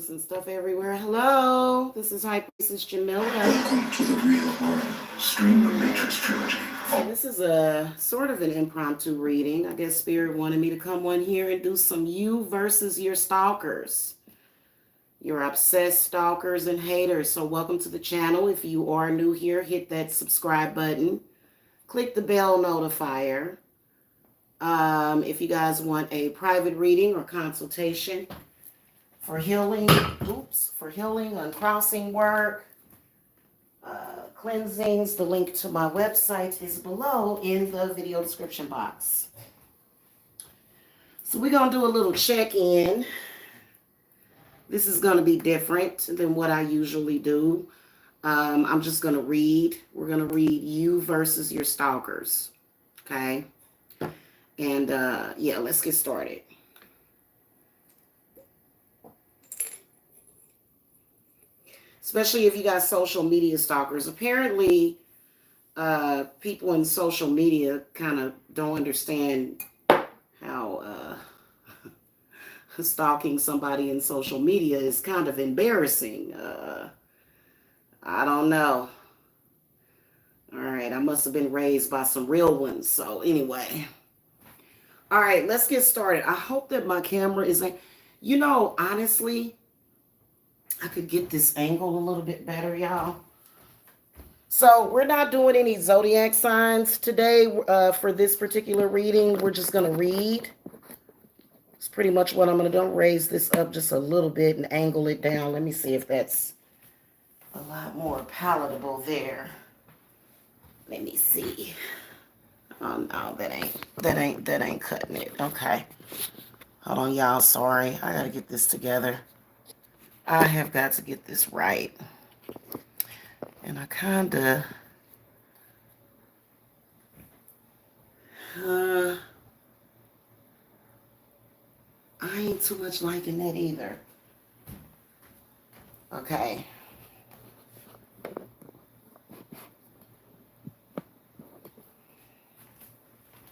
And stuff everywhere. Hello, this is High Priestess Jamila. Welcome to the Real or Stream the Matrix trilogy. So this is a sort of an impromptu reading. I guess Spirit wanted me to come on here and do some you versus your stalkers. Your obsessed stalkers and haters. So welcome to the channel. If you are new here, hit that subscribe button. Click the bell notifier. If you guys want a private reading or consultation, for healing, uncrossing work, cleansings, the link to my website is below in the video description box. So we're going to do a little check-in. This is going to be different than what I usually do. I'm just going to read. We're going to read you versus your stalkers. Okay? And yeah, let's get started. Especially if you got social media stalkers. Apparently, people in social media kind of don't understand how stalking somebody in social media is kind of embarrassing. I don't know. All right, I must have been raised by some real ones. So anyway. All right, let's get started. I hope that my camera is like, you know, honestly, I could get this angle a little bit better, y'all. So we're not doing any zodiac signs today for this particular reading. We're just going to read. It's pretty much what I'm going to do. Raise this up just a little bit and angle it down. Let me see if that's a lot more palatable there. Let me see. Oh no, that ain't cutting it. Okay. Hold on, y'all. Sorry. I got to get this together. I have got to get this right. And I kind of... I ain't too much liking that either. Okay.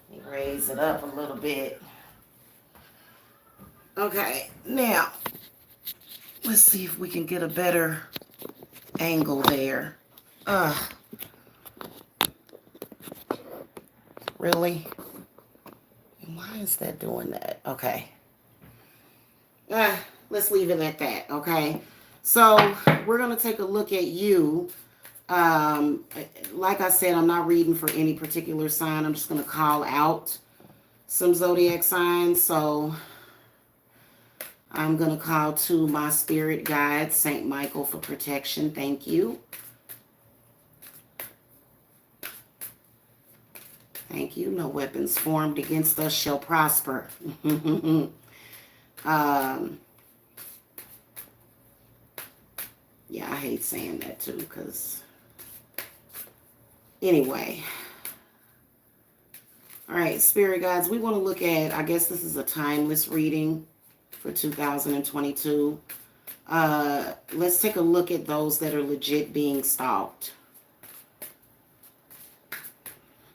Let me raise it up a little bit. Okay, now... let's see if we can get a better angle there. Really? Why is that doing that? Okay. Let's leave it at that, okay? So, we're going to take a look at you. Like I said, I'm not reading for any particular sign. I'm just going to call out some zodiac signs. So... I'm going to call to my spirit guide, Saint Michael, for protection. Thank you. Thank you. No weapons formed against us shall prosper. Yeah, I hate saying that too, because... anyway. All right, spirit guides, we want to look at, I guess this is a timeless reading for 2022. Let's take a look at those that are legit being stalked.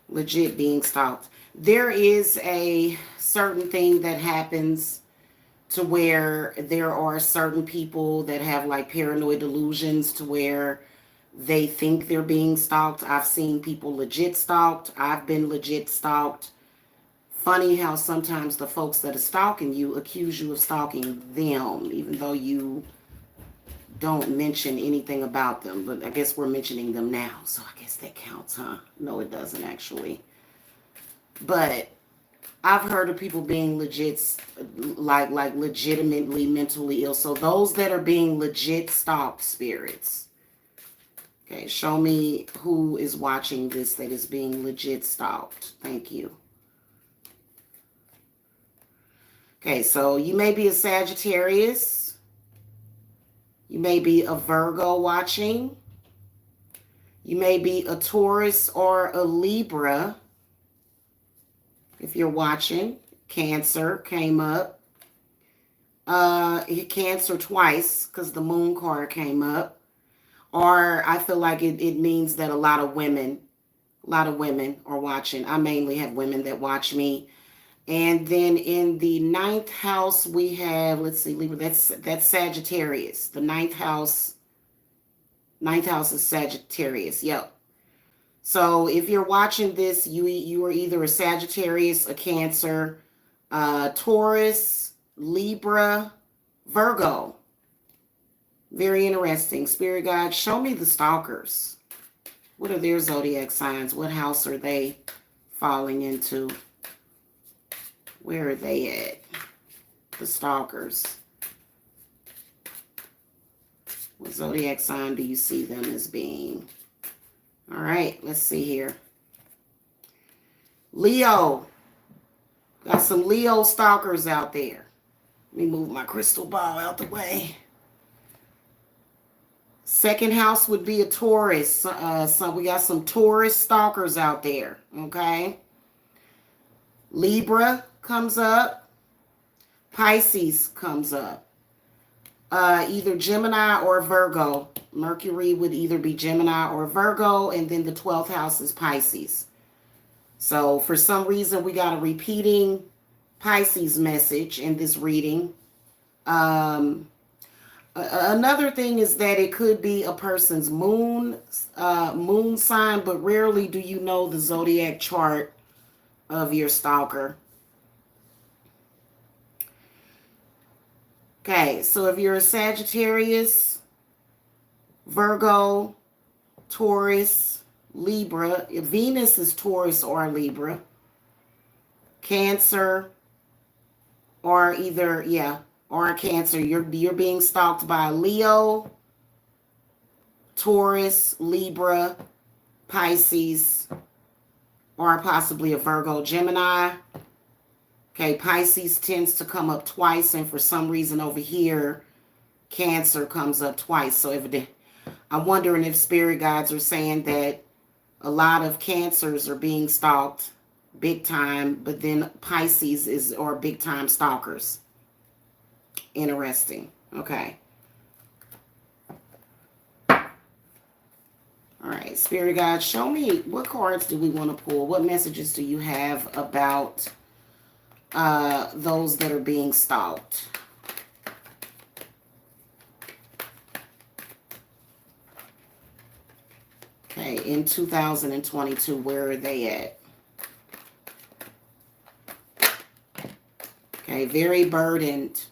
Legit being stalked. There is a certain thing that happens to where there are certain people that have like paranoid delusions to where they think they're being stalked. I've seen people legit stalked. I've been legit stalked. Funny how sometimes the folks that are stalking you accuse you of stalking them, even though you don't mention anything about them. But I guess we're mentioning them now, so I guess that counts, huh? No, it doesn't actually. But I've heard of people being legit, like legitimately mentally ill. So those that are being legit stalked, spirits. Okay, show me who is watching this that is being legit stalked. Thank you. Okay, so you may be a Sagittarius. You may be a Virgo watching. You may be a Taurus or a Libra. If you're watching, Cancer came up. Cancer twice because the moon card came up. Or I feel like it means that a lot of women are watching. I mainly have women that watch me. And then in the ninth house, we have, let's see, Libra, that's Sagittarius. The ninth house is Sagittarius. Yep. So if you're watching this, you are either a Sagittarius, a Cancer, Taurus, Libra, Virgo. Very interesting. Spirit guide, show me the stalkers. What are their zodiac signs? What house are they falling into? Where are they at? The stalkers. What zodiac sign do you see them as being? All right, let's see here. Leo. Got some Leo stalkers out there. Let me move my crystal ball out the way. Second house would be a Taurus. So we got some Taurus stalkers out there. Okay. Libra comes up. Pisces comes up. Either Gemini or Virgo. Mercury would either be Gemini or Virgo, and then the 12th house is Pisces. So for some reason, we got a repeating Pisces message in this reading. Another thing is that it could be a person's moon sign, but rarely do you know the zodiac chart of your stalker. Okay, so if you're a Sagittarius, Virgo, Taurus, Libra, if Venus is Taurus or Libra, Cancer, or either, or a Cancer, you're being stalked by Leo, Taurus, Libra, Pisces, or possibly a Virgo, Gemini. Okay, Pisces tends to come up twice, and for some reason over here, Cancer comes up twice. So I'm wondering if spirit guides are saying that a lot of Cancers are being stalked big time, but then Pisces are big time stalkers. Interesting. Okay. All right, spirit guides, show me what cards do we want to pull? What messages do you have about those that are being stalked? Okay, in 2022, where are they at? Okay, very burdened.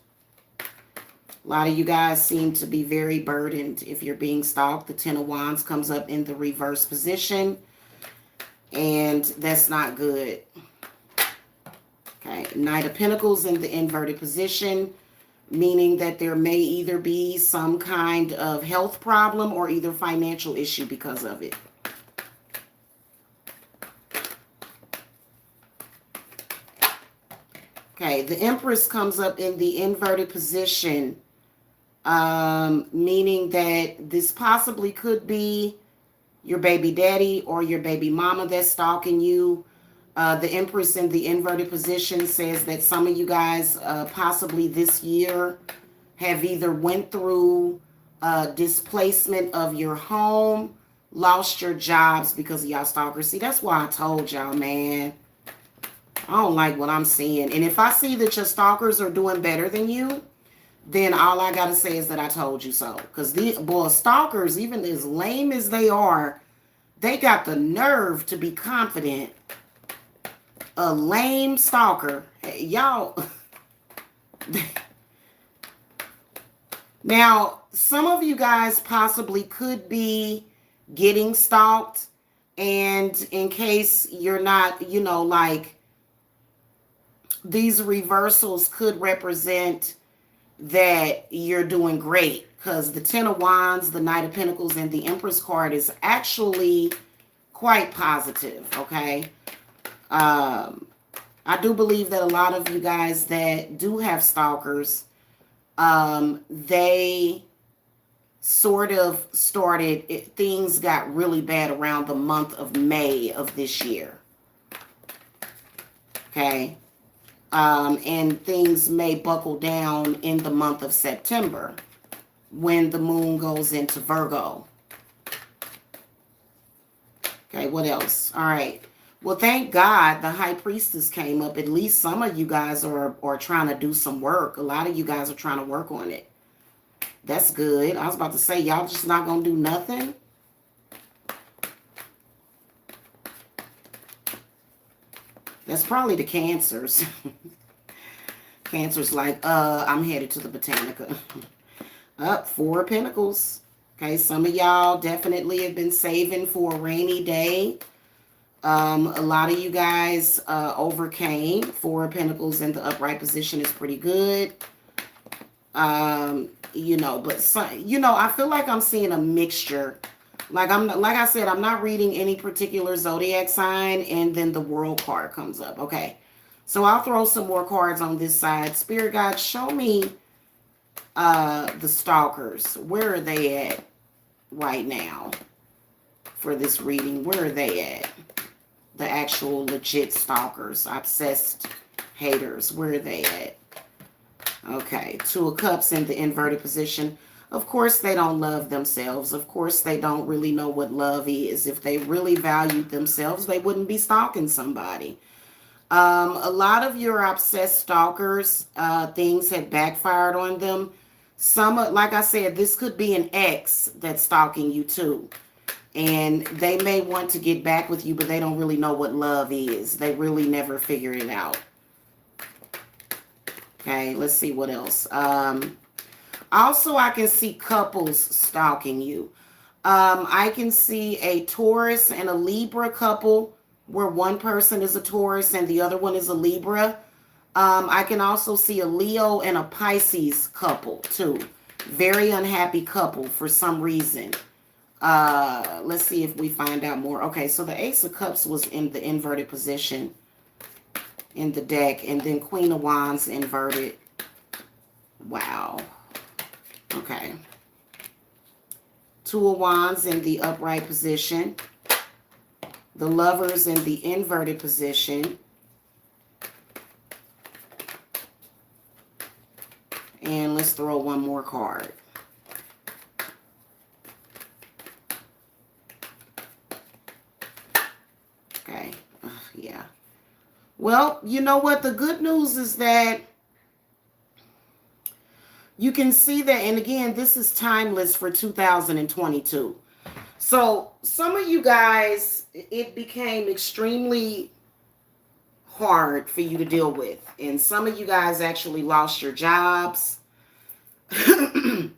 A lot of you guys seem to be very burdened if you're being stalked. The Ten of Wands comes up in the reverse position, and that's not good. Okay, Knight of Pentacles in the inverted position, meaning that there may either be some kind of health problem or either financial issue because of it. Okay, the Empress comes up in the inverted position, meaning that this possibly could be your baby daddy or your baby mama that's stalking you. The Empress in the inverted position says that some of you guys possibly this year have either went through displacement of your home, lost your jobs because of y'all stalkers. See, that's why I told y'all, man. I don't like what I'm seeing. And if I see that your stalkers are doing better than you, then all I got to say is that I told you so. Because the boy, stalkers, even as lame as they are, they got the nerve to be confident. A lame stalker. Hey, y'all. Now, some of you guys possibly could be getting stalked. And in case you're not, like these reversals could represent that you're doing great, because the Ten of Wands, the Knight of Pentacles, and the Empress card is actually quite positive, okay? I do believe that a lot of you guys that do have stalkers, they sort of started, things got really bad around the month of May of this year, okay? And things may buckle down in the month of September when the moon goes into Virgo. Okay, what else? All right. Well, thank God the High Priestess came up. At least some of you guys are trying to do some work. A lot of you guys are trying to work on it. That's good. I was about to say, y'all just not going to do nothing. That's probably the Cancers. Cancer's like, I'm headed to the Botanica. Up, Four of Pentacles. Okay, some of y'all definitely have been saving for a rainy day. A lot of you guys overcame. Four of Pentacles in the upright position is pretty good. But some, I feel like I'm seeing a mixture. Like I said, I'm not reading any particular zodiac sign, and then the World card comes up. Okay. So I'll throw some more cards on this side. Spirit guide, show me the stalkers. Where are they at right now for this reading? Where are they at? The actual legit stalkers, obsessed haters. Where are they at? Okay, Two of Cups in the inverted position. Of course, they don't love themselves. Of course, they don't really know what love is. If they really valued themselves, they wouldn't be stalking somebody. A lot of your obsessed stalkers, things had backfired on them. Like I said, this could be an ex that's stalking you too. And they may want to get back with you, but they don't really know what love is. They really never figured it out. Okay, let's see what else. Also, I can see couples stalking you. I can see a Taurus and a Libra couple where one person is a Taurus and the other one is a Libra. I can also see a Leo and a Pisces couple too. Very unhappy couple for some reason. Let's see if we find out more. Okay, so the Ace of Cups was in the inverted position in the deck, and then Queen of Wands inverted. Wow. Okay. Two of Wands in the upright position. The Lovers in the inverted position. And let's throw one more card. Okay. Yeah. Well, you know what? The good news is that you can see that, and again, this is timeless for 2022. So some of you guys, it became extremely hard for you to deal with. And some of you guys actually lost your jobs. The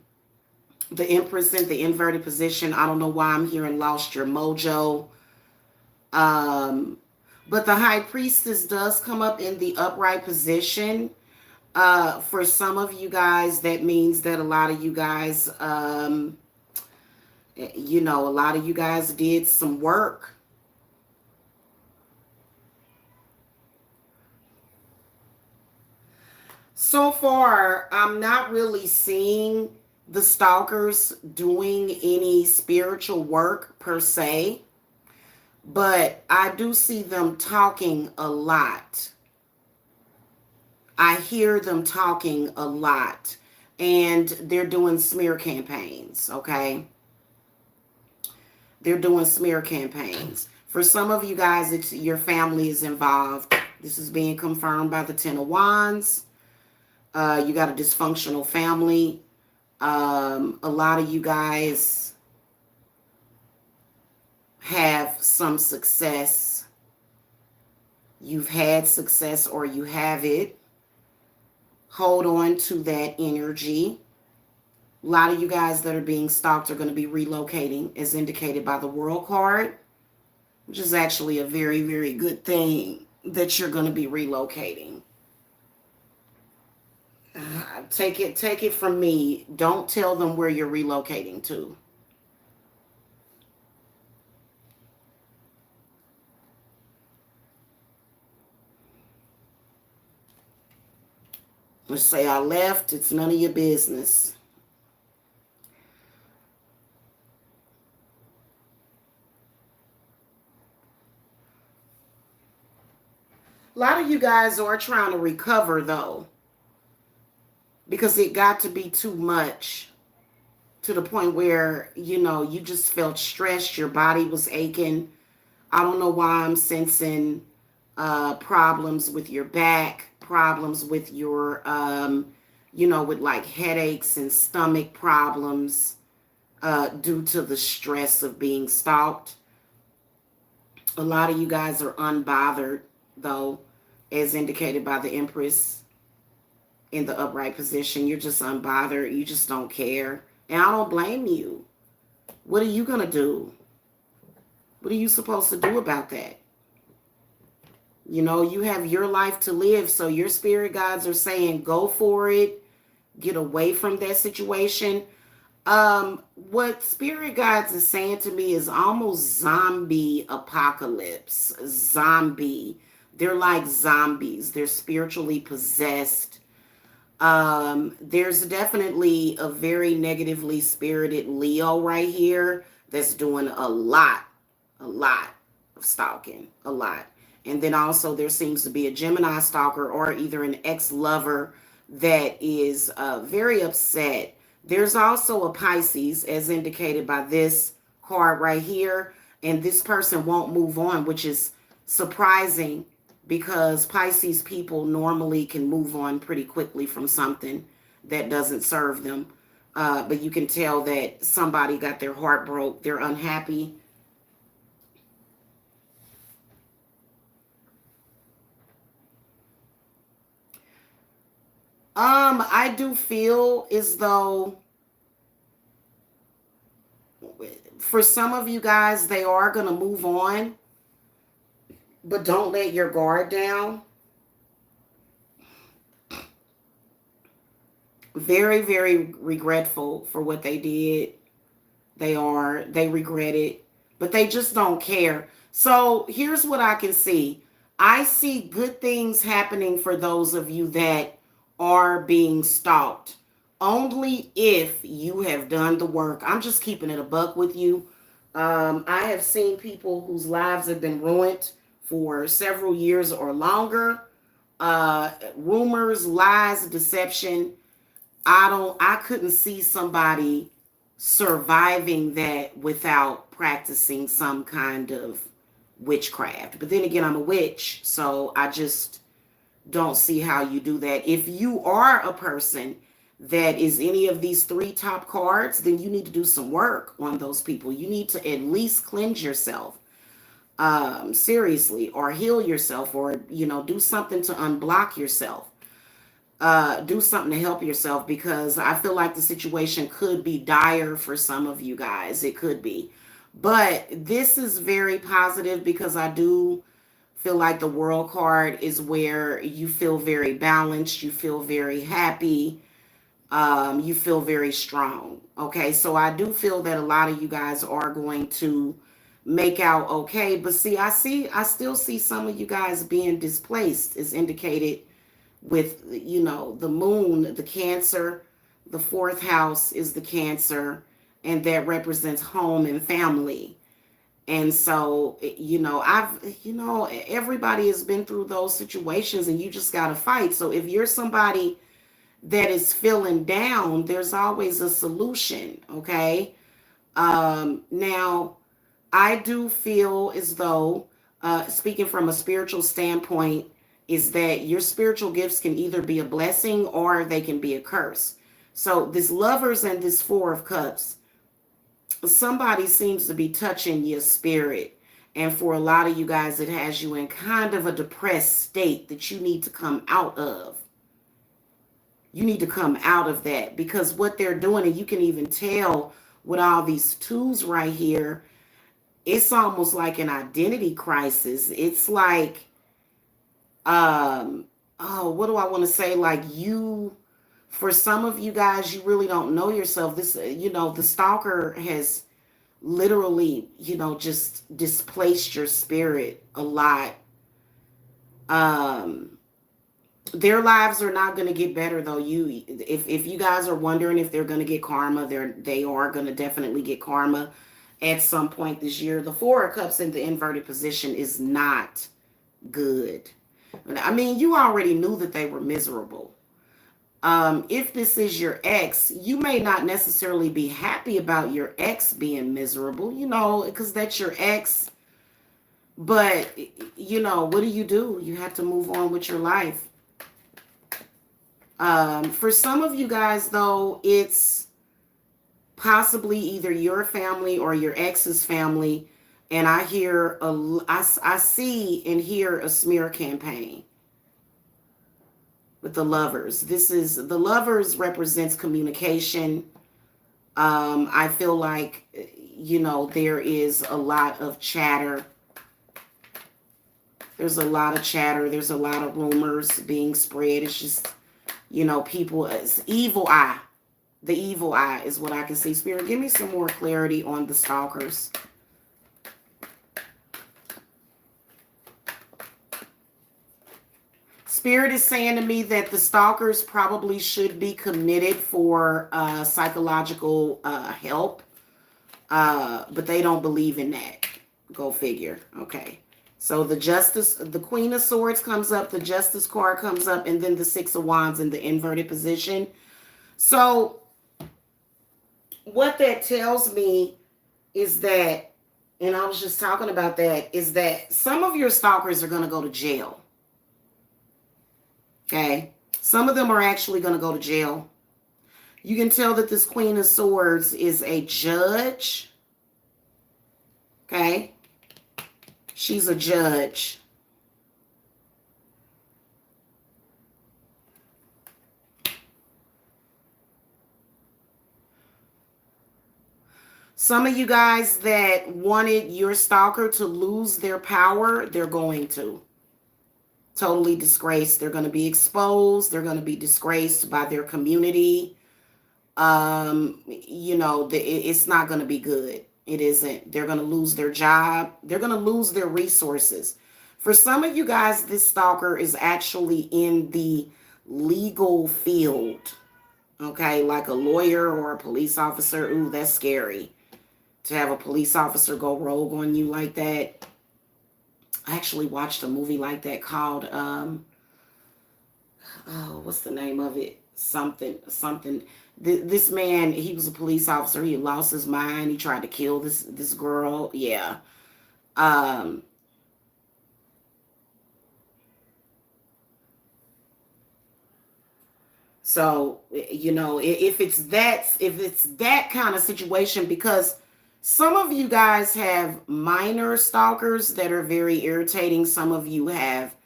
Empress in the inverted position. I don't know why I'm hearing lost your mojo. But the High Priestess does come up in the upright position. For some of you guys, that means that a lot of you guys, a lot of you guys did some work. So far, I'm not really seeing the stalkers doing any spiritual work per se. but I do see them talking a lot. I hear them talking a lot, and they're doing smear campaigns, okay? They're doing smear campaigns. For some of you guys, it's your family is involved. This is being confirmed by the Ten of Wands. You got a dysfunctional family. A lot of you guys have some success. You've had success or you have it. Hold on to that energy. A lot of you guys that are being stalked are going to be relocating, as indicated by the World card, which is actually a very, very good thing that you're going to be relocating. Take it from me. Don't tell them where you're relocating to. Let's say I left. It's none of your business. A lot of you guys are trying to recover, though, because it got to be too much, to the point where, you just felt stressed. Your body was aching. I don't know why I'm sensing problems with your back, problems with your, with like headaches and stomach problems due to the stress of being stalked. A lot of you guys are unbothered, though, as indicated by the Empress in the upright position. You're just unbothered. You just don't care. And I don't blame you. What are you going to do? What are you supposed to do about that? You have your life to live. So your spirit guides are saying, go for it. Get away from that situation. What spirit guides is saying to me is almost zombie apocalypse. Zombie. They're like zombies. They're spiritually possessed. There's definitely a very negatively spirited Leo right here that's doing a lot of stalking, a lot. And then also there seems to be a Gemini stalker or either an ex-lover that is very upset. There's also a Pisces, as indicated by this card right here, and this person won't move on, which is surprising because Pisces people normally can move on pretty quickly from something that doesn't serve them. But you can tell that somebody got their heart broke. They're unhappy. I do feel as though for some of you guys, they are going to move on, but don't let your guard down. Very, very regretful for what they did. They regret it, but they just don't care. So here's what I can see. I see good things happening for those of you that are being stalked. Only if you have done the work. I'm just keeping it a buck with you. I have seen people whose lives have been ruined for several years or longer. Rumors, lies, deception. I couldn't see somebody surviving that without practicing some kind of witchcraft. But then again, I'm a witch, so I just don't see how you do that. If you are a person that is any of these three top cards, then you need to do some work on those people. You need to at least cleanse yourself, seriously, or heal yourself, or do something to unblock yourself. Do something to help yourself, because I feel like the situation could be dire for some of you guys. It could be. But this is very positive because I do feel like the World card is where you feel very balanced, you feel very happy, you feel very strong. Okay, so I do feel that a lot of you guys are going to make out okay. But see, I still see some of you guys being displaced, as indicated with the moon, the Cancer. The fourth house is the Cancer, and that represents home and family. And so, everybody has been through those situations and you just got to fight. So if you're somebody that is feeling down, there's always a solution. Okay. Now, I do feel as though, speaking from a spiritual standpoint, is that your spiritual gifts can either be a blessing or they can be a curse. So, this Lovers and this Four of Cups, somebody seems to be touching your spirit. And for a lot of you guys, it has you in kind of a depressed state that you need to come out of. You need to come out of that, because what they're doing, and you can even tell with all these twos right here, it's almost like an identity crisis. It's like, oh, what do I want to say? Like, for some of you guys, you really don't know yourself. The stalker has literally, just displaced your spirit a lot. Their lives are not going to get better though. If you guys are wondering if they're going to get karma, they are going to definitely get karma at some point this year. The Four of Cups in the inverted position is not good. I mean, you already knew that they were miserable. If this is your ex, you may not necessarily be happy about your ex being miserable, because that's your ex. But, what do? You have to move on with your life. For some of you guys, though, it's possibly either your family or your ex's family. And I see and hear a smear campaign with the Lovers. The Lovers represents communication. I feel like, there is a lot of chatter. There's a lot of chatter. There's a lot of rumors being spread. It's just, people, it's evil eye. The evil eye is what I can see. Spirit, give me some more clarity on the Stalkers. Spirit is saying to me that the Stalkers probably should be committed for psychological help, but they don't believe in that. Go figure. Okay. So the Queen of Swords comes up, the Justice card comes up, and then the Six of Wands in the inverted position. So what that tells me is that, and I was just talking about that, is that some of your stalkers are going to go to jail. Okay. Some of them are actually going to go to jail. You can tell that this Queen of Swords is a judge. Okay. She's a judge. Some of you guys that wanted your stalker to lose their power, they're going to. Totally disgraced. They're going to be exposed. They're going to be disgraced by their community. It's not going to be good. It isn't. They're going to lose their job. They're going to lose their resources. For some of you guys, this stalker is actually in the legal field. Okay, like a lawyer or a police officer. Ooh, that's scary. To have a police officer go rogue on you like that. I actually watched a movie like that called, what's the name of it? Something. This man, he was a police officer. He lost his mind. He tried to kill this girl. Yeah. So, if it's that kind of situation, because some of you guys have minor stalkers that are very irritating. Some of you have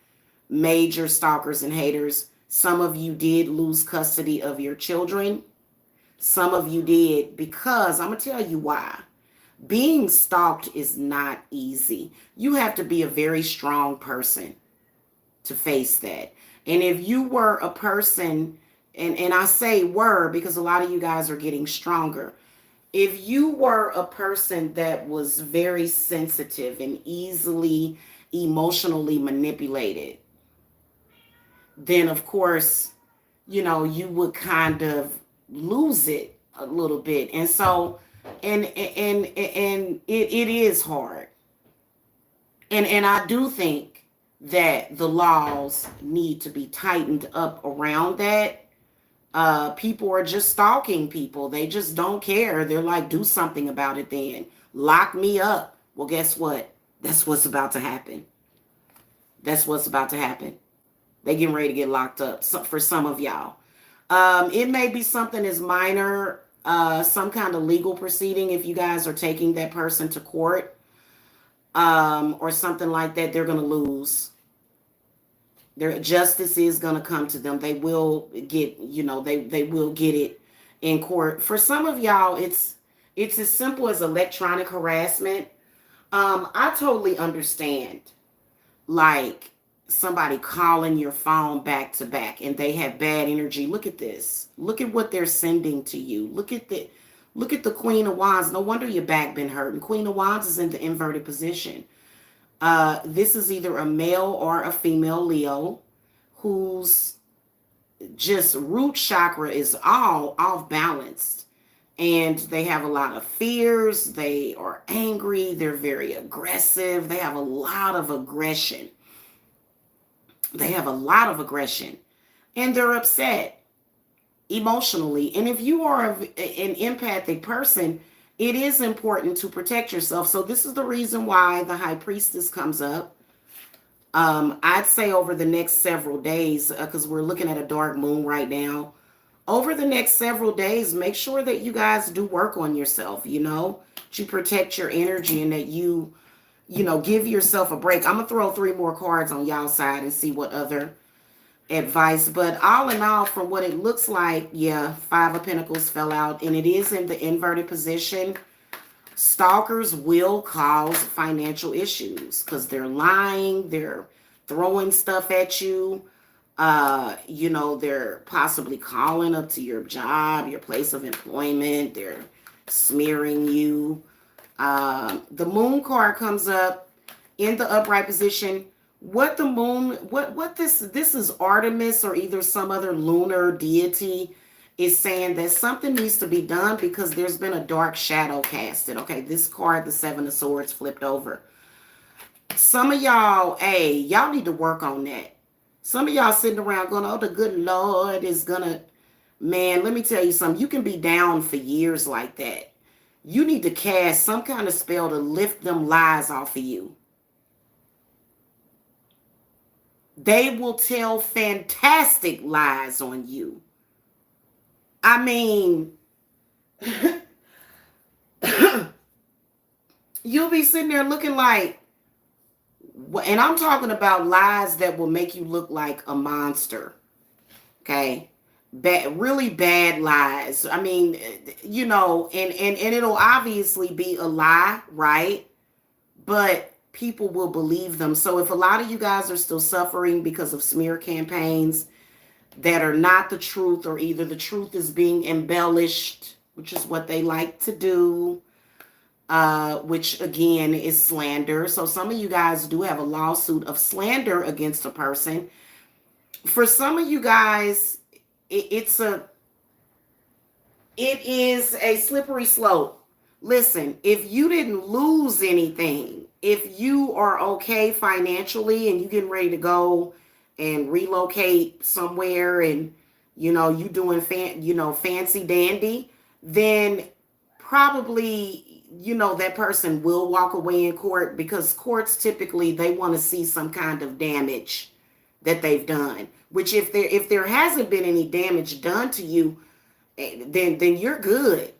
major stalkers and haters. Some of you did lose custody of your children. Some of you did, because I'm going to tell you why. Being stalked is not easy. You have to be a very strong person to face that. And if you were a person, and I say were because a lot of you guys are getting stronger. If you were a person that was very sensitive and easily emotionally manipulated, then of course, you would kind of lose it a little bit. And so And it is hard. And I do think that the laws need to be tightened up around that. People are just stalking people. They just don't care. They're like, do something about it then. Lock me up. Well, guess what? That's what's about to happen. That's what's about to happen. They getting ready to get locked up for some of y'all. It may be something as minor, some kind of legal proceeding if you guys are taking that person to court, or something like that. They're going to lose. Their justice is going to come to them. They will get, they will get it in court. For some of y'all, it's as simple as electronic harassment. I totally understand, like somebody calling your phone back to back and they have bad energy. Look at this. Look at what they're sending to you. Look at the Queen of Wands. No wonder your back been hurting. Queen of Wands is in the inverted position. This is either a male or a female Leo whose just root chakra is all off balanced. And they have a lot of fears. They are angry. They're very aggressive. They have a lot of aggression. And they're upset emotionally. And if you are an empathic person, it is important to protect yourself. So this is the reason why the High Priestess comes up. I'd say over the next several days, because we're looking at a dark moon right now. Over the next several days, make sure that you guys do work on yourself, to protect your energy, and that give yourself a break. I'm going to throw 3 more cards on y'all side and see what other advice. But all in all, from what it looks like, yeah, 5 of Pentacles fell out, and it is in the inverted position. Stalkers will cause financial issues because they're lying, they're throwing stuff at you. They're possibly calling up to your job, your place of employment. They're smearing you. The moon card comes up in the upright position. What the moon, what this is Artemis or either some other lunar deity is saying that something needs to be done because there's been a dark shadow casted. Okay, this card, the 7 of Swords, flipped over. Some of y'all, hey, y'all need to work on that. Some of y'all sitting around going, oh, the good Lord is gonna, man, let me tell you something. You can be down for years like that. You need to cast some kind of spell to lift them lies off of you. They will tell fantastic lies on you. I mean, you'll be sitting there looking like, and I'm talking about lies that will make you look like a monster. Okay? Really bad lies. I mean, and it'll obviously be a lie, right? But people will believe them. So if a lot of you guys are still suffering because of smear campaigns that are not the truth, or either the truth is being embellished, which is what they like to do, which again is slander. So some of you guys do have a lawsuit of slander against a person. For some of you guys, it is a slippery slope. Listen, if you didn't lose anything, if you are okay financially and you getting ready to go and relocate somewhere, and you doing fancy dandy, then probably that person will walk away in court, because courts typically, they want to see some kind of damage that they've done, which if there hasn't been any damage done to you, then you're good.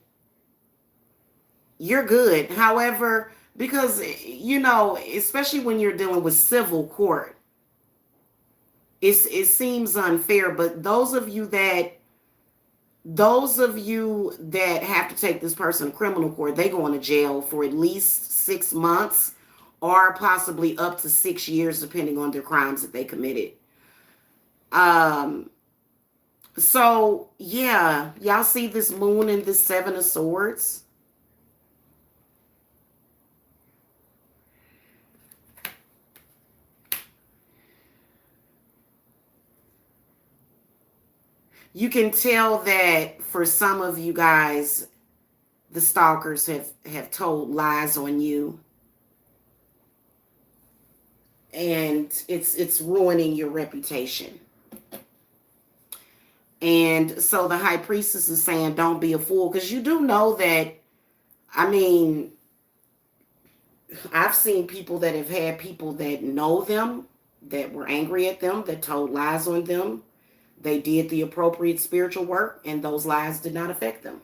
You're good. However, because especially when you're dealing with civil court, it seems unfair. But those of you that have to take this person to criminal court, they go into jail for at least 6 months, or possibly up to 6 years, depending on their crimes that they committed. So yeah, y'all see this moon and this 7 of Swords. You can tell that for some of you guys, the stalkers have told lies on you, and it's ruining your reputation. And so the high priestess is saying, don't be a fool, because you do know that, I mean, I've seen people that have had people that know them, that were angry at them, that told lies on them. They did the appropriate spiritual work, and those lies did not affect them.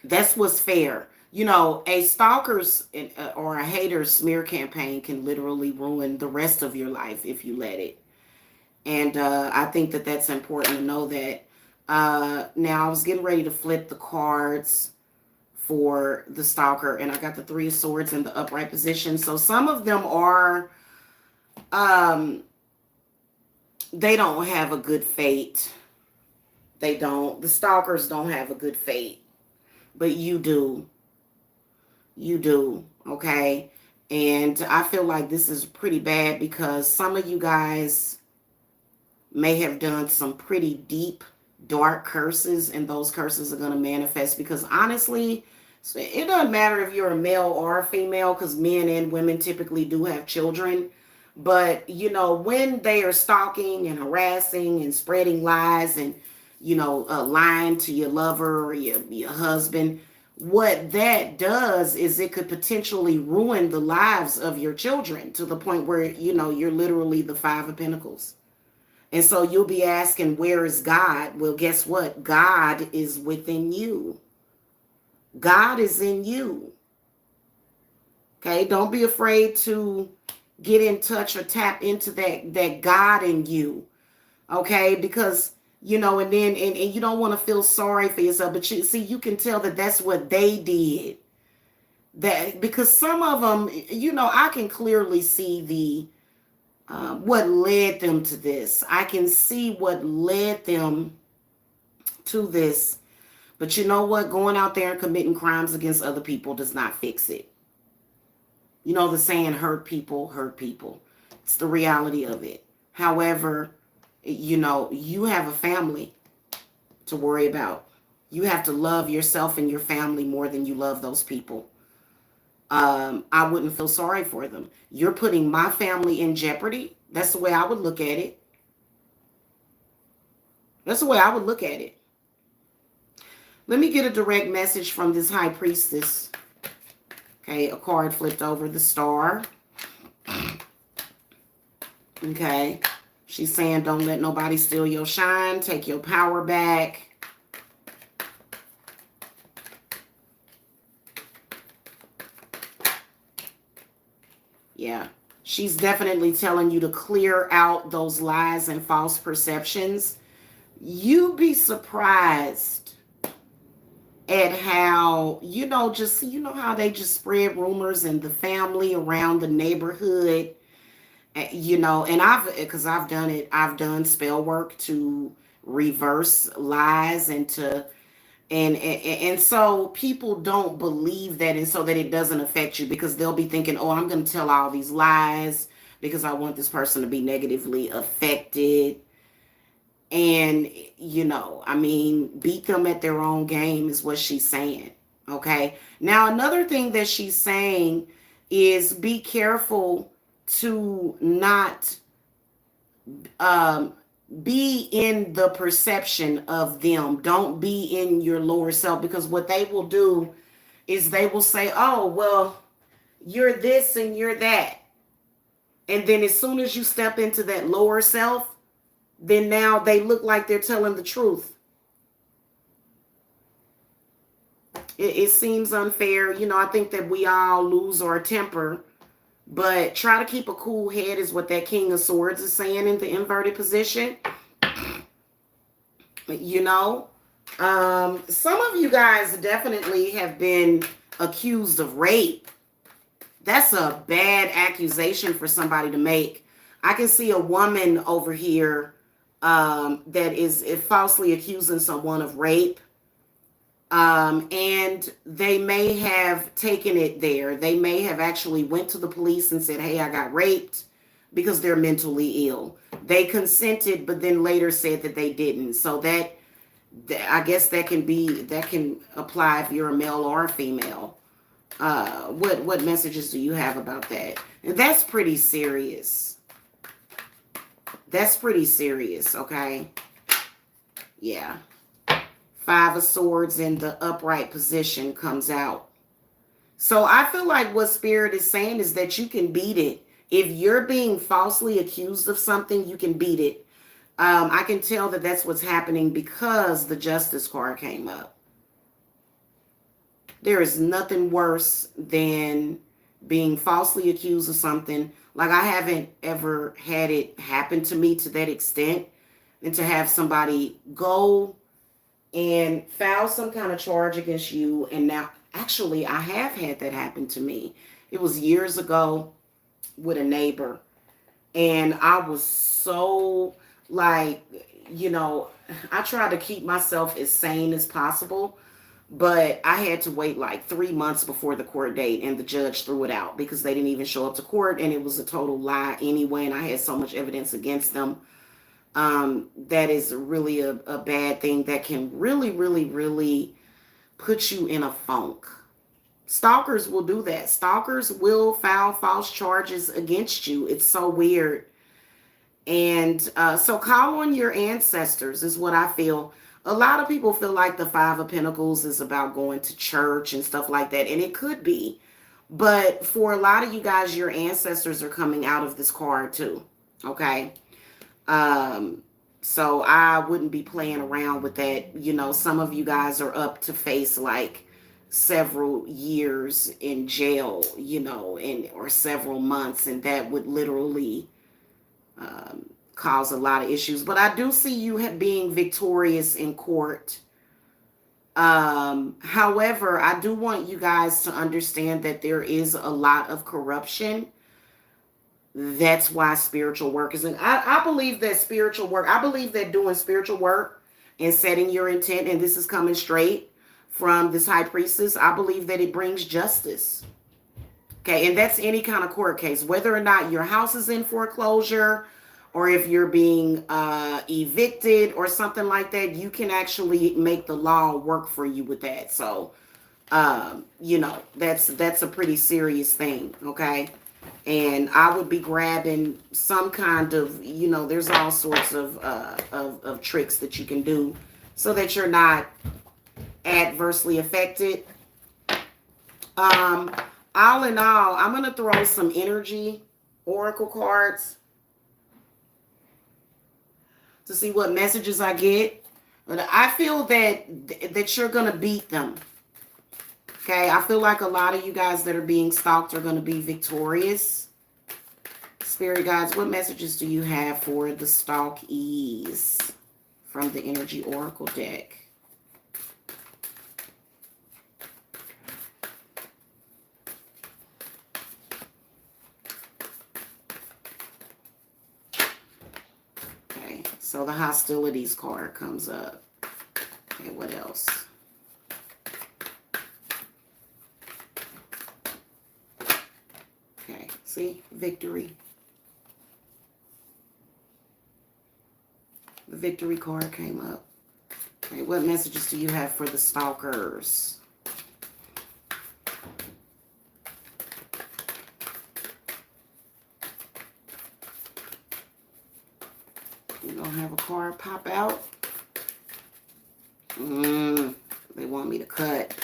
That's what's fair. You know, a stalker's or a hater's smear campaign can literally ruin the rest of your life if you let it. And I think that that's important to know that. Now, I was getting ready to flip the cards for the stalker, and I got the Three of Swords in the upright position. So some of them are, they don't have a good fate. They don't. The stalkers don't have a good fate. But you do. You do. Okay? And I feel like this is pretty bad because some of you guys may have done some pretty deep, dark curses, and those curses are going to manifest because honestly, it doesn't matter if you're a male or a female, because men and women typically do have children. But, you know, when they are stalking and harassing and spreading lies and, you know, lying to your lover or your husband, what that does is it could potentially ruin the lives of your children to the point where, you know, you're literally the Five of Pentacles. And so you'll be asking, where is God? Well, guess what? God is within you. God is in you. Okay, don't be afraid to get in touch or tap into that God in you. Okay, because you know, and then and you don't want to feel sorry for yourself, but you see, you can tell that that's what they did. That because some of them, you know, I can clearly see the what led them to this. I can see what led them to this. But you know what? Going out there and committing crimes against other people does not fix it. You know the saying, hurt people hurt people. It's the reality of it. However, you know, you have a family to worry about. You have to love yourself and your family more than you love those people. I wouldn't feel sorry for them. You're putting my family in jeopardy. That's the way I would look at it. That's the way I would look at it. Let me get a direct message from this high priestess. Okay, a card flipped over, the Star. Okay, she's saying don't let nobody steal your shine. Take your power back. Yeah, she's definitely telling you to clear out those lies and false perceptions. You'd be surprised at how, you know, just, you know, how they just spread rumors in the family, around the neighborhood, you know, and because I've done it, I've done spell work to reverse lies and to, and so people don't believe that, and so that it doesn't affect you because they'll be thinking, oh, I'm going to tell all these lies because I want this person to be negatively affected. And, you know, I mean, beat them at their own game is what she's saying. Okay. Now, another thing that she's saying is be careful to not be in the perception of them. Don't be in your lower self, because what they will do is they will say, oh, well, you're this and you're that. And then as soon as you step into that lower self, then now they look like they're telling the truth. It seems unfair. You know, I think that we all lose our temper, but try to keep a cool head is what that King of Swords is saying in the inverted position. You know, some of you guys definitely have been accused of rape. That's a bad accusation for somebody to make. I can see a woman over here that is falsely accusing someone of rape. And they may have taken it there. They may have actually went to the police and said, hey, I got raped, because they're mentally ill. They consented, but then later said that they didn't. So I guess that can apply if you're a male or a female. What messages do you have about that? And that's pretty serious. That's pretty serious, okay? Yeah. Five of Swords in the upright position comes out. So I feel like what Spirit is saying is that you can beat it. If you're being falsely accused of something, you can beat it. I can tell that that's what's happening because the Justice card came up. There is nothing worse than being falsely accused of something. Like, I haven't ever had it happen to me to that extent. And to have somebody go and file some kind of charge against you. And now, actually, I have had that happen to me. It was years ago with a neighbor. And I was so, like, I tried to keep myself as sane as possible. But I had to wait like 3 months before the court date, and the judge threw it out because they didn't even show up to court, and it was a total lie anyway, and I had so much evidence against them. That is really a bad thing that can really, really, really put you in a funk. Stalkers will do that. Stalkers will file false charges against you. It's so weird. And so call on your ancestors is what I feel. A lot of people feel like the Five of Pentacles is about going to church and stuff like that. And it could be. But for a lot of you guys, your ancestors are coming out of this card too. Okay. So I wouldn't be playing around with that. Some of you guys are up to face like several years in jail, or several months. And that would literally cause a lot of issues. But I do see you being victorious in court. However, I do want you guys to understand that there is a lot of corruption. That's why spiritual work is I believe that spiritual work, I believe that doing spiritual work and setting your intent, and this is coming straight from this high priestess, I believe that it brings justice. Okay, and that's any kind of court case, whether or not your house is in foreclosure or if you're being evicted or something like that, you can actually make the law work for you with that. So, that's a pretty serious thing, okay? And I would be grabbing some kind of, there's all sorts of tricks that you can do so that you're not adversely affected. All in all, I'm going to throw some energy oracle cards to see what messages I get. But I feel that you're going to beat them. Okay, I feel like a lot of you guys that are being stalked are going to be victorious. Spirit guides, what messages do you have for the stalkees from the Energy Oracle deck? Okay, so the hostilities card comes up. Okay, what else? Okay, see, victory. The victory card came up. Okay, what messages do you have for the stalkers? You don't have a card pop out? They want me to cut.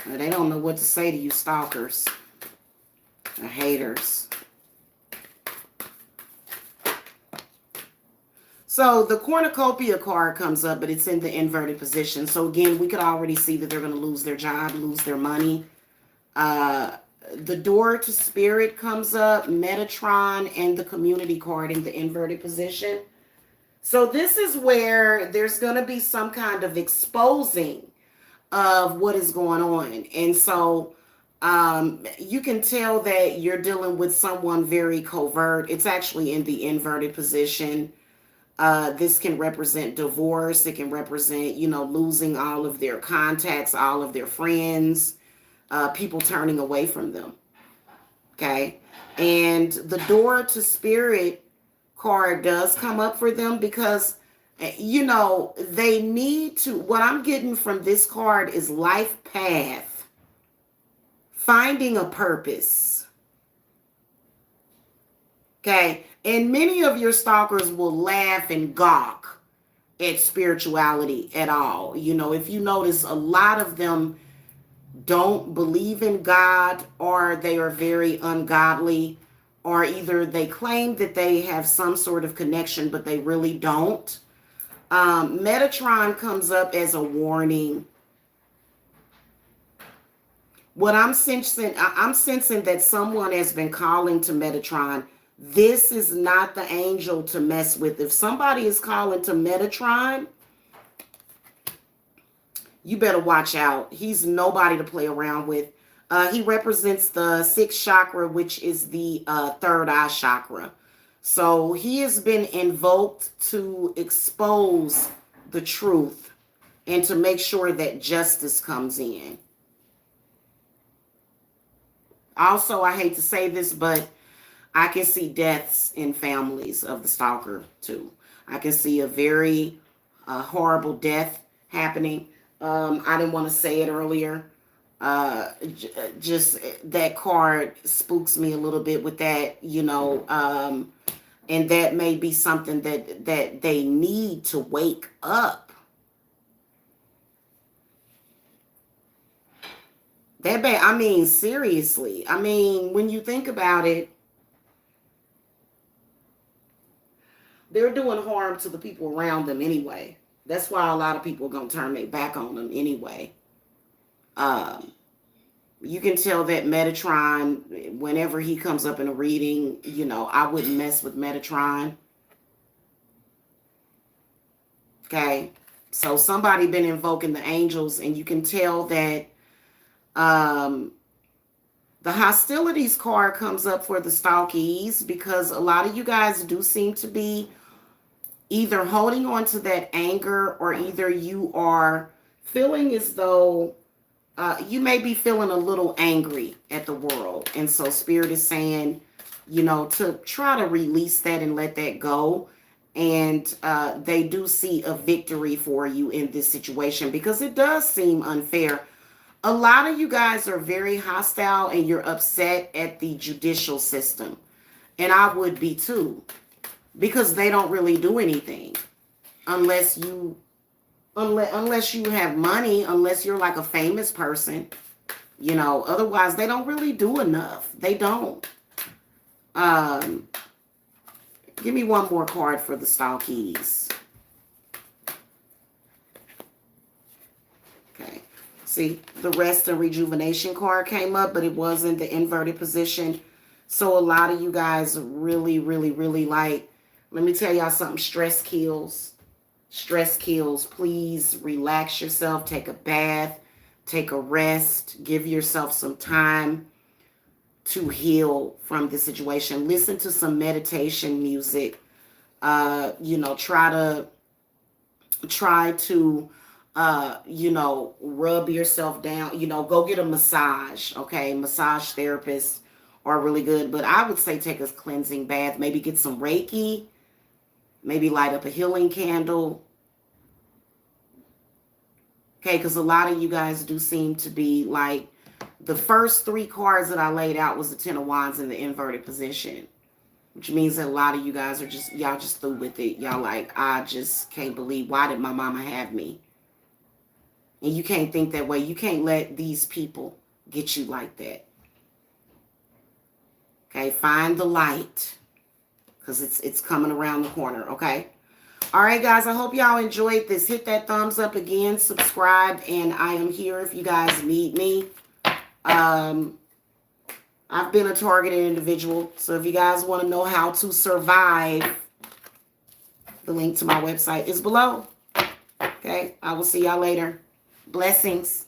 They don't know what to say to you stalkers. The haters. So the cornucopia card comes up, but it's in the inverted position. So again, we could already see that they're going to lose their job, lose their money. The door to spirit comes up, Metatron, and the community card in the inverted position. So this is where there's going to be some kind of exposing of what is going on. And so you can tell that you're dealing with someone very covert. It's actually in the inverted position. This can represent divorce. It can represent, losing all of their contacts, all of their friends, people turning away from them. Okay. And the door to spirit card does come up for them because You know, they need to, what I'm getting from this card is life path, finding a purpose. Okay. And many of your stalkers will laugh and gawk at spirituality at all. You know, if you notice, a lot of them don't believe in God, or they are very ungodly, or either they claim that they have some sort of connection, but they really don't. Metatron comes up as a warning. What I'm sensing that someone has been calling to Metatron. This is not the angel to mess with. If somebody is calling to Metatron, you better watch out. He's nobody to play around with. He represents the sixth chakra, which is the third eye chakra. So he has been invoked to expose the truth and to make sure that justice comes in. Also, I hate to say this, but I can see deaths in families of the stalker too. I can see a very horrible death happening. I didn't want to say it earlier. Just that card spooks me a little bit with that, you know, and that may be something that they need to wake up. That bad. I mean, seriously. I mean, when you think about it, they're doing harm to the people around them anyway. That's why a lot of people are going to turn their back on them anyway. You can tell that Metatron, whenever he comes up in a reading, you know, I wouldn't mess with Metatron. Okay. So somebody been invoking the angels, and you can tell that the hostilities card comes up for the stalkies, because a lot of you guys do seem to be either holding on to that anger, or either you are feeling as though you may be feeling a little angry at the world. And so Spirit is saying, you know, to try to release that and let that go. And they do see a victory for you in this situation, because it does seem unfair. A lot of you guys are very hostile, and you're upset at the judicial system. And I would be too, because they don't really do anything unless you have money, unless you're like a famous person, you know. Otherwise, they don't really do enough. They don't. Give me one more card for the stalkies. Okay. See, the rest and rejuvenation card came up, but it was in the inverted position. So a lot of you guys really, really, really like, let me tell y'all something, stress kills. Stress kills. Please relax yourself. Take a bath. Take a rest. Give yourself some time to heal from the situation. Listen to some meditation music. You know, try to you know, rub yourself down. You know, go get a massage. Okay, massage therapists are really good. But I would say take a cleansing bath. Maybe get some Reiki. Maybe light up a healing candle. Okay, because a lot of you guys do seem to be like, the first three cards that I laid out was the Ten of Wands in the inverted position, which means that a lot of you guys are just, y'all just through with it. Y'all like, I just can't believe, why did my mama have me? And you can't think that way. You can't let these people get you like that. Okay, find the light, because it's coming around the corner, okay? All right, guys, I hope y'all enjoyed this. Hit that thumbs up again, subscribe, and I am here if you guys need me. I've been a targeted individual, so if you guys want to know how to survive, the link to my website is below. Okay, I will see y'all later. Blessings.